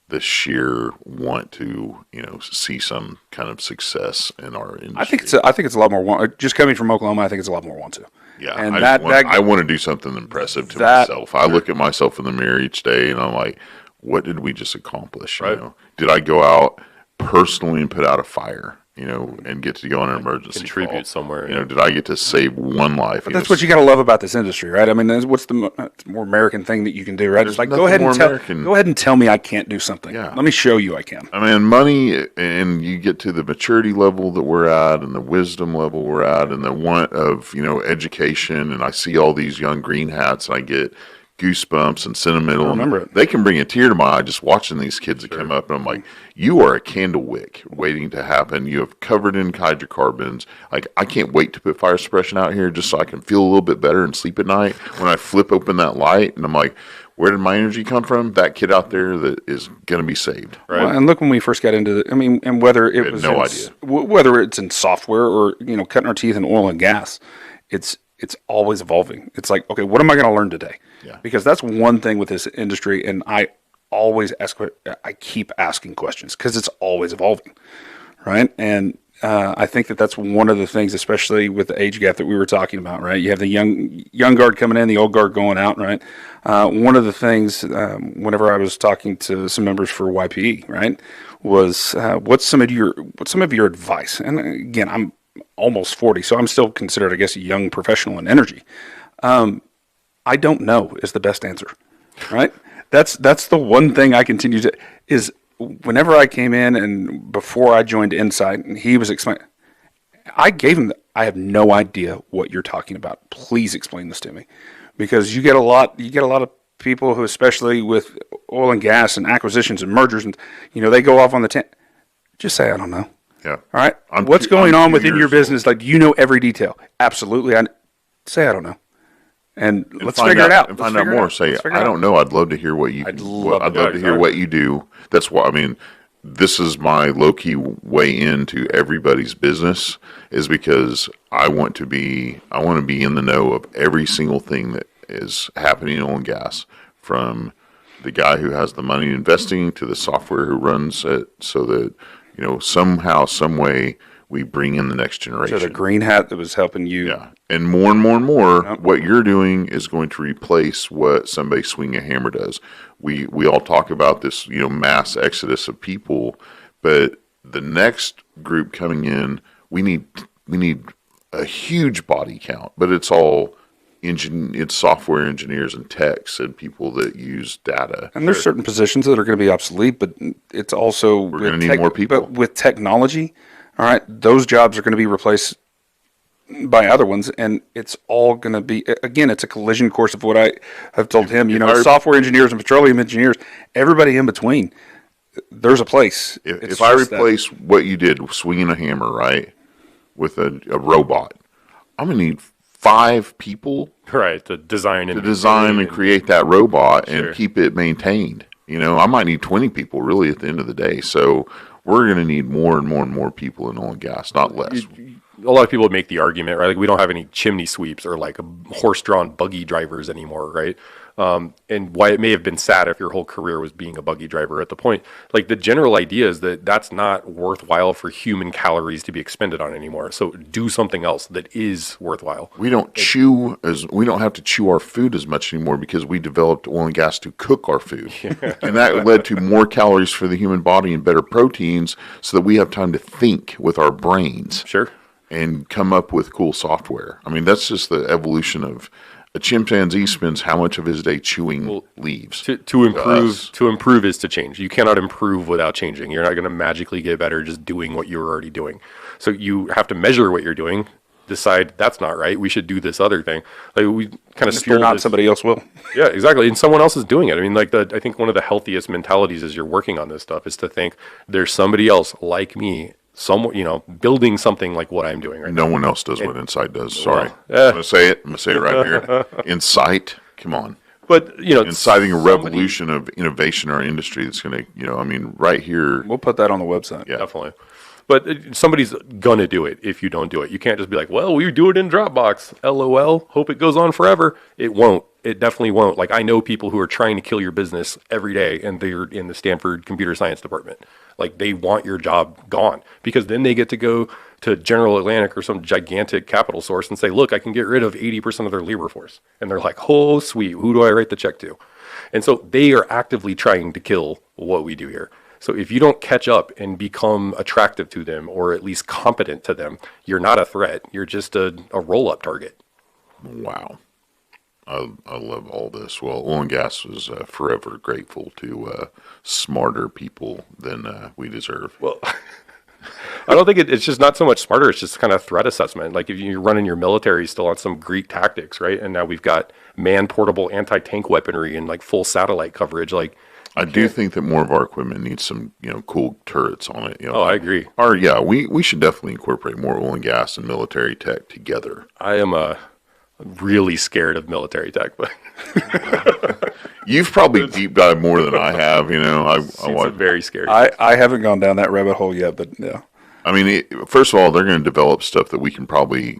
the sheer want to, see some kind of success in our industry. I think it's a lot more want. Just coming from Oklahoma, I think it's a lot more want to. Yeah, and I want to do something impressive to myself. I look at myself in the mirror each day, and I'm like, what did we just accomplish? Right. Did I go out personally and put out a fire? And get to go on an emergency contribute call. somewhere. Did I get to save one life? But that's what you got to love about this industry, right? I mean, what's the more American thing that you can do, right? It's like go ahead and tell me I can't do something. Yeah. Let me show you I can. I mean, money, and you get to the maturity level that we're at, and the wisdom level we're at, and the want of education. And I see all these young green hats, and I get goosebumps and sentimental. I remember it. They can bring a tear to my eye just watching these kids that come up, and I'm like, you are a candle wick waiting to happen. You have covered in hydrocarbons. Like, I can't wait to put fire suppression out here just so I can feel a little bit better and sleep at night when I flip open that light, and I'm like, where did my energy come from? That kid out there that is going to be saved. Right. Well, and look, when we first got into it, and whether it was whether it's in software or cutting our teeth in oil and gas, it's always evolving. It's like, okay, what am I going to learn today? Yeah. Because that's one thing with this industry, and I always I keep asking questions because it's always evolving, right? And I think that's one of the things, especially with the age gap that we were talking about, right? You have the young guard coming in, the old guard going out, right? One of the things, whenever I was talking to some members for YPE, right, was what's some of your advice? And again, I'm almost 40, so I'm still considered, I guess, a young professional in energy. I don't know is the best answer, right? That's the one thing I continue to is whenever I came in and before I joined Incyte, and he was explaining, I gave him, I have no idea what you're talking about. Please explain this to me, because you get a lot of people who, especially with oil and gas and acquisitions and mergers, and they go off on the just say I don't know. Yeah. All right. What's going on within your business? Like, every detail? Absolutely. Say I don't know. And let's figure it out. And find out more. Say, I don't know. I'd love to hear what you. I'd love to hear what you do. That's why. I mean, this is my low key way into everybody's business, is because I want to be in the know of every single thing that is happening in oil and gas, from the guy who has the money investing to the software who runs it, so that somehow, some way, we bring in the next generation. So the green hat that was helping you. Yeah. And more, what you're doing is going to replace what somebody swinging a hammer does. We all talk about this, mass exodus of people, but the next group coming in, we need a huge body count, but it's all it's software engineers and techs and people that use data. And there's certain positions that are going to be obsolete, but it's also we're going to need more people. But with technology, all right, those jobs are going to be replaced by other ones, and it's all going to be, again, it's a collision course of what I have told him. Software engineers and petroleum engineers, everybody in between, there's a place. If I replace what you did, swinging a hammer, right, with a robot, I'm going to need 5 people, right, to design and create that robot and keep it maintained. I might need 20 people really at the end of the day. So we're going to need more and more and more people in oil and gas, not less. a lot of people make the argument, right? Like we don't have any chimney sweeps or like horse-drawn buggy drivers anymore, right? And why it may have been sad if your whole career was being a buggy driver at the point. Like the general idea is that that's not worthwhile for human calories to be expended on anymore. So do something else that is worthwhile. We don't have to chew our food as much anymore because we developed oil and gas to cook our food. And that led to more calories for the human body and better proteins so that we have time to think with our brains. Sure. And come up with cool software. I mean, that's just the evolution of a chimpanzee spends how much of his day chewing leaves. To improve is to change. You cannot improve without changing. You're not going to magically get better just doing what you're already doing. So you have to measure what you're doing, decide that's not right. We should do this other thing. Like we kind of if you're not, somebody else will. Yeah, exactly. And someone else is doing it. I mean, I think one of the healthiest mentalities as you're working on this stuff is to think there's somebody else like me, building something like what I'm doing right now. No one else does what Incyte does. Sorry. I'm going to say it. I'm going to say it right here. Incyte, come on. But, inciting a revolution of innovation in our industry that's going to, right here. We'll put that on the website. Yeah, definitely. But somebody's going to do it if you don't do it. You can't just be like, well, we do it in Dropbox. LOL. Hope it goes on forever. It won't. It definitely won't. Like, I know people who are trying to kill your business every day, and they're in the Stanford computer science department. Like, they want your job gone because then they get to go to General Atlantic or some gigantic capital source and say, look, I can get rid of 80% of their labor force. And they're like, oh, sweet. Who do I write the check to? And so they are actively trying to kill what we do here. So if you don't catch up and become attractive to them or at least competent to them, you're not a threat. You're just a roll-up target. Wow. I love all this. Well, oil and gas is forever grateful to smarter people than we deserve. Well, I don't think it's just not so much smarter. It's just kind of threat assessment. Like if you're running your military still on some Greek tactics, right? And now we've got man-portable anti-tank weaponry and like full satellite coverage. Like I do think that more of our equipment needs some, cool turrets on it. I agree. We should definitely incorporate more oil and gas and military tech together. I am really scared of military tech, but you've probably deep dived more than I have. I'm very scared. I haven't gone down that rabbit hole yet, but yeah. I mean, first of all, they're going to develop stuff that we can probably,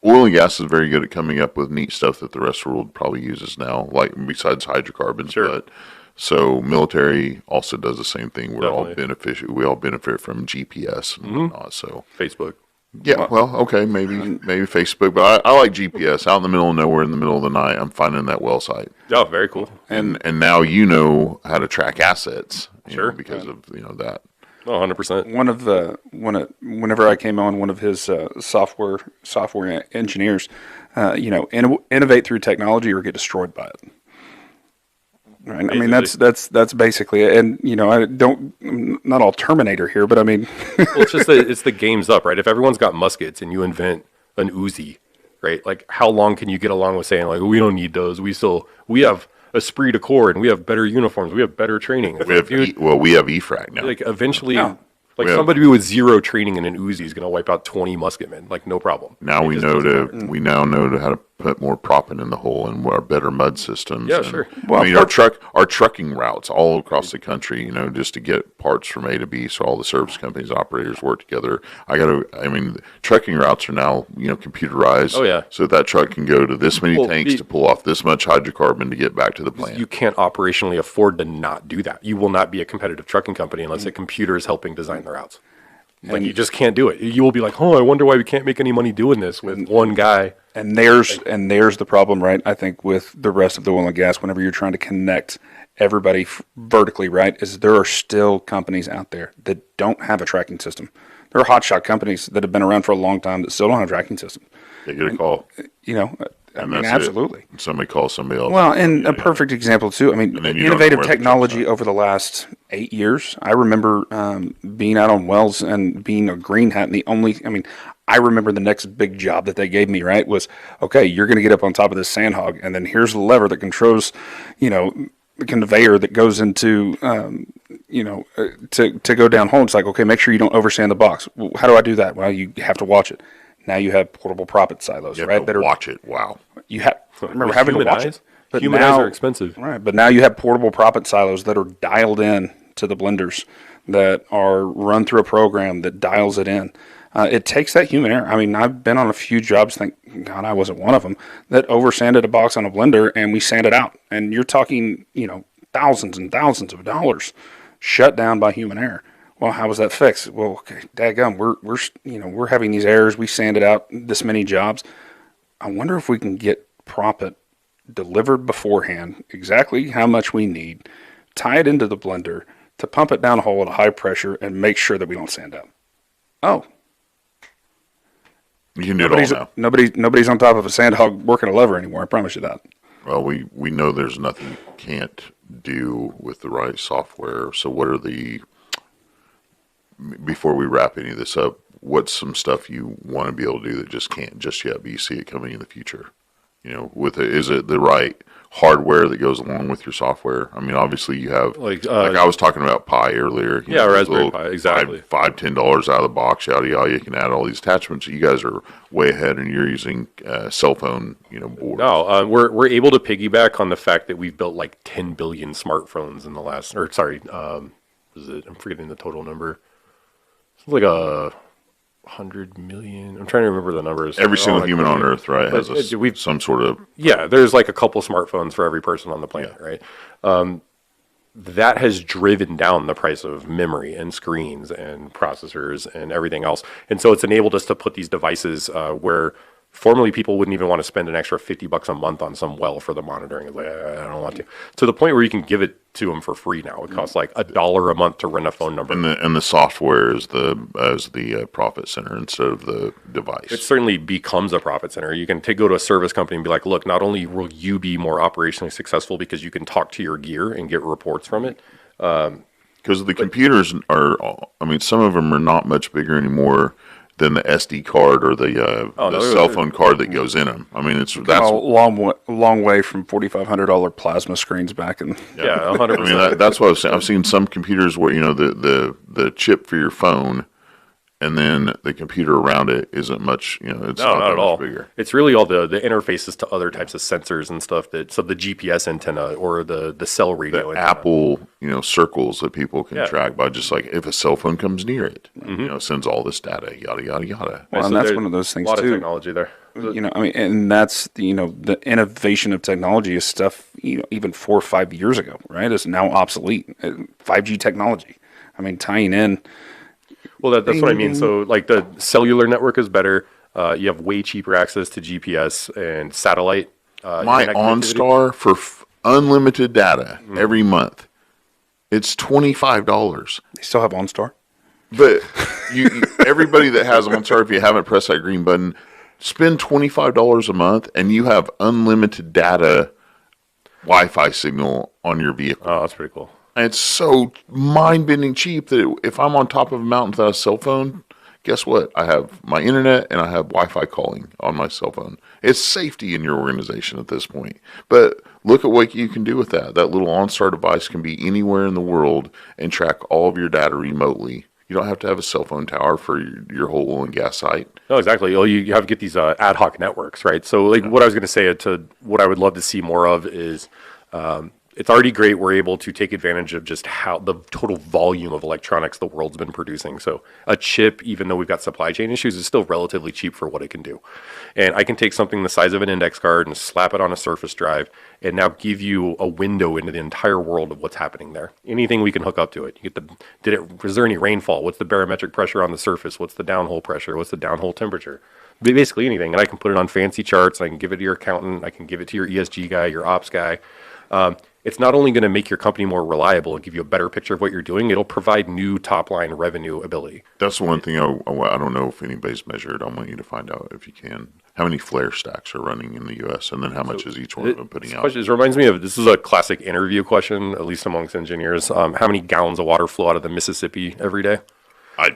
oil and gas is very good at coming up with neat stuff that the rest of the world probably uses now, like besides hydrocarbons. Sure. But so military also does the same thing. We all benefit from GPS and whatnot. So Facebook. Yeah, well, okay, maybe Facebook, but I like GPS. Out in the middle of nowhere, in the middle of the night, I'm finding that well site. Oh, very cool. And now you know how to track assets. Sure. Because of that. Oh, 100%. Whenever I came on, one of his software engineers, innovate through technology or get destroyed by it. Right. I mean, that's basically it. And, I'm not all Terminator here, but I mean. Well, it's just it's the game's up, right? If everyone's got muskets and you invent an Uzi, right? Like, how long can you get along with saying, like, we don't need those. We have esprit de corps and we have better uniforms. We have better training. We have EFRAC now. Like, eventually, somebody with zero training in an Uzi is going to wipe out 20 musketmen. Like, no problem. Now we now know how to put more proppant in the hole and our better mud systems. Yeah, sure. Well, our trucking routes all across the country, just to get parts from A to B, so all the service companies, operators work together. Trucking routes are now, computerized. Oh, yeah. So that truck can go to this many tanks to pull off this much hydrocarbon to get back to the plant. You can't operationally afford to not do that. You will not be a competitive trucking company unless a computer is helping design the routes. Like, you just can't do it. You will be like, I wonder why we can't make any money doing this with one guy. And there's the problem, right? I think with the rest of the oil and gas, whenever you're trying to connect everybody vertically, right, is there are still companies out there that don't have a tracking system. There are hotshot companies that have been around for a long time that still don't have a tracking system. They get a call. Absolutely. Somebody calls somebody else. Well, and a perfect example, too. I mean, innovative technology over the last 8 years. I remember being out on wells and being a green hat. And I remember the next big job that they gave me, right, was, okay, you're going to get up on top of this sand hog, and then here's the lever that controls, the conveyor that goes into, to go down hole. It's like, okay, make sure you don't oversand the box. Well, how do I do that? Well, you have to watch it. Now you have portable proppant silos, right? That watch it. Wow. You have remember having to watch it. But human eyes are expensive, right? But now you have portable proppant silos that are dialed in to the blenders that are run through a program that dials it in. It takes that human error. I mean, I've been on a few jobs, thank God I wasn't one of them, that over-sanded a box on a blender and we sanded out. And you're talking, thousands and thousands of dollars shut down by human error. Well, how was that fixed? Well, okay, daggum, we're having these errors. We sanded out this many jobs. I wonder if we can get proppant delivered beforehand, exactly how much we need, tie it into the blender to pump it down a hole at a high pressure and make sure that we don't sand out. Oh. You can do it all now. Nobody's on top of a sand hog working a lever anymore, I promise you that. Well, we know there's nothing you can't do with the right software. So what are before we wrap any of this up, what's some stuff you want to be able to do that just can't just yet, but you see it coming in the future? Is it the right hardware that goes along with your software? I mean, obviously you have, like I was talking about Pi earlier. Raspberry Pi, exactly. $5-10 out of the box, yada, yada. You can add all these attachments. You guys are way ahead and you're using cell phone, boards. No, we're able to piggyback on the fact that we've built like 10 billion smartphones in the last, I'm forgetting the total number. It's like 100 million. I'm trying to remember the numbers. Every single human on Earth, right, has some sort of... Yeah, there's like a couple smartphones for every person on the planet, right? That has driven down the price of memory and screens and processors and everything else. And so it's enabled us to put these devices where formerly people wouldn't even want to spend an extra $50 a month on some well for the monitoring. It's like, I don't want to the point where you can give it to them for free now. It costs like $1 a month to rent a phone number. And the software is the profit center instead of the device. It certainly becomes a profit center. You can go to a service company and be like, look, not only will you be more operationally successful because you can talk to your gear and get reports from it. Because the computers some of them are not much bigger anymore than the SD card or the cell phone card that goes in them. I mean, that's a long way from $4,500 plasma screens back in. Yeah, 100%. I mean, that's what I was saying. I've seen some computers where the chip for your phone, and then the computer around it isn't much. It's not at all bigger. It's really all the interfaces to other types of sensors and stuff. So the GPS antenna or the cell radio. The Apple circles that people can track by just like if a cell phone comes near it, sends all this data, yada yada yada. Well, and that's one of those things too. A lot of technology there. And that's the innovation of technology is stuff even 4 or 5 years ago, right? Is now obsolete. 5G technology. I mean, tying in. Well, that's what I mean. So, like the cellular network is better. You have way cheaper access to GPS and satellite. My OnStar for unlimited data every month. It's $25. They still have OnStar? But everybody that has OnStar, if you haven't pressed that green button, spend $25 a month and you have unlimited data Wi-Fi signal on your vehicle. Oh, that's pretty cool. And it's so mind-bending cheap that if I'm on top of a mountain without a cell phone, guess what? I have my internet and I have Wi-Fi calling on my cell phone. It's safety in your organization at this point. But look at what you can do with that. That little OnStar device can be anywhere in the world and track all of your data remotely. You don't have to have a cell phone tower for your whole oil and gas site. No, exactly. You have to get these ad hoc networks, right? So what I was going to say to what I would love to see more of is it's already great we're able to take advantage of just how the total volume of electronics the world's been producing. So a chip, even though we've got supply chain issues, is still relatively cheap for what it can do. And I can take something the size of an index card and slap it on a surface drive and now give you a window into the entire world of what's happening there. Anything we can hook up to it. You get was there any rainfall? What's the barometric pressure on the surface? What's the downhole pressure? What's the downhole temperature? Basically anything. And I can put it on fancy charts. I can give it to your accountant. I can give it to your ESG guy, your ops guy. It's not only going to make your company more reliable and give you a better picture of what you're doing, it'll provide new top-line revenue ability. That's the one thing I don't know if anybody's measured. I want you to find out if you can. How many flare stacks are running in the U.S., and then how much is each one of them putting out? It reminds me of, this is a classic interview question, at least amongst engineers. How many gallons of water flow out of the Mississippi every day? I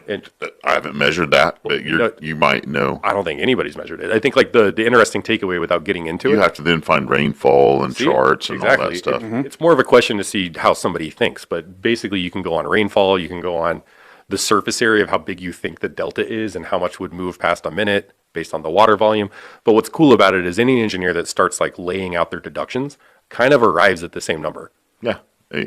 haven't measured that, but you might know. I don't think anybody's measured it. I think like the interesting takeaway without getting into you have to then find rainfall and charts and all that stuff. It's more of a question to see how somebody thinks, but basically you can go on rainfall, you can go on the surface area of how big you think the delta is and how much would move past a minute based on the water volume. But what's cool about it is any engineer that starts like laying out their deductions kind of arrives at the same number. Yeah.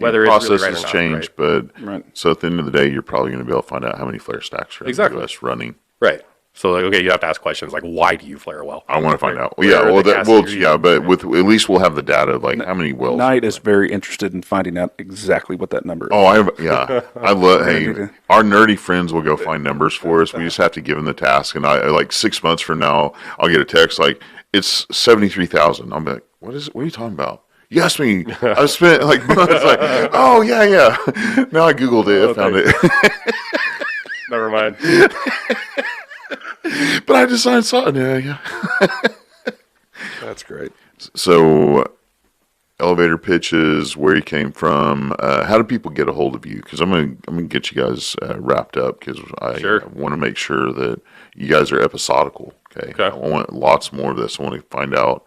Whether processes it's really right or not, change, right? but so at the end of the day, you're probably going to be able to find out how many flare stacks are in the U.S. running. Right. So, like, okay, you have to ask questions like, why do you flare a well? I want to find out. Where Yeah, are well, the gases you're using? but with at least we'll have the data, like how many wells. Knight is very interested in finding out exactly what that number is. Oh, I love. Hey, our nerdy friends will go find numbers for us. We just have to give them the task, and I like 6 months from now, I'll get a text like it's 73,000. I'm like, what is it? What are you talking about? You asked me. I spent like months. Like, oh yeah. Now I googled it, found it. Never mind. But I decided saw it. Yeah. That's great. So, elevator pitches, where you came from. How do people get a hold of you? Because I'm gonna get you guys wrapped up because I want to make sure that you guys are episodical. Okay. I want lots more of this. I want to find out,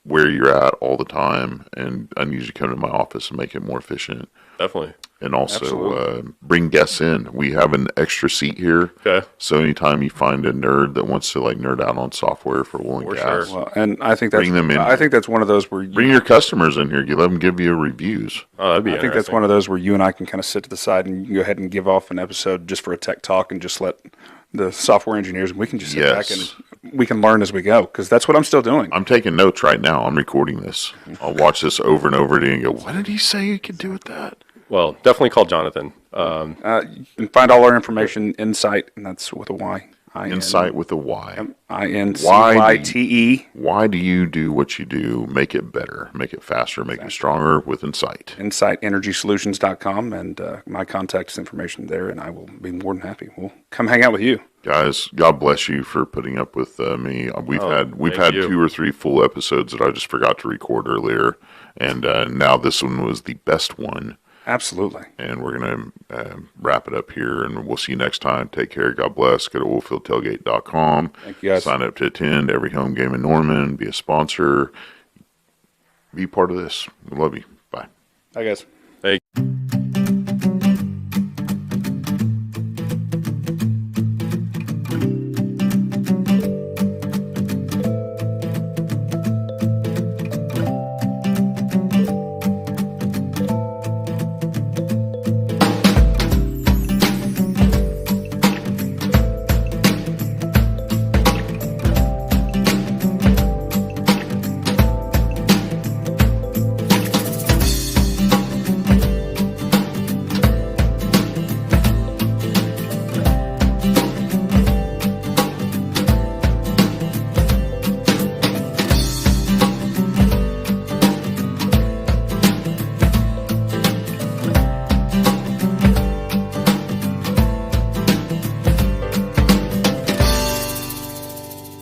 where you're at all the time, and I need you to come to my office and make it more efficient. Definitely. And also bring guests in. We have an extra seat here. Okay. So anytime you find a nerd that wants to like nerd out on software for oil and gas, well, and I think that's bring them in. I think that's one of those where bring your customers in here. You let them give you reviews. Oh, that'd be I think that's one of those where you and I can kind of sit to the side and you can go ahead and give off an episode just for a tech talk and just let the software engineers, we can just sit back and we can learn as we go, because that's what I'm still doing. I'm taking notes right now. I'm recording this. I'll watch this over and over again and go, what did he say you could do with that? Well, definitely call Jonathan. You can find all our information, Incyte, and that's with a Y. Incyte with a Y. Incyte. Why do you do what you do? Make it better, make it faster, make it stronger with Incyte. IncyteEnergySolutions.com, and my contact information there, and I will be more than happy. We'll come hang out with you. Guys, God bless you for putting up with me. We've had 2 or 3 full episodes that I just forgot to record earlier, and now this one was the best one. Absolutely. And we're going to wrap it up here, and we'll see you next time. Take care. God bless. Go to oilfieldtailgate.com. Thank you, guys. Sign up to attend every home game in Norman. Be a sponsor. Be part of this. We love you. Bye. Bye, guys.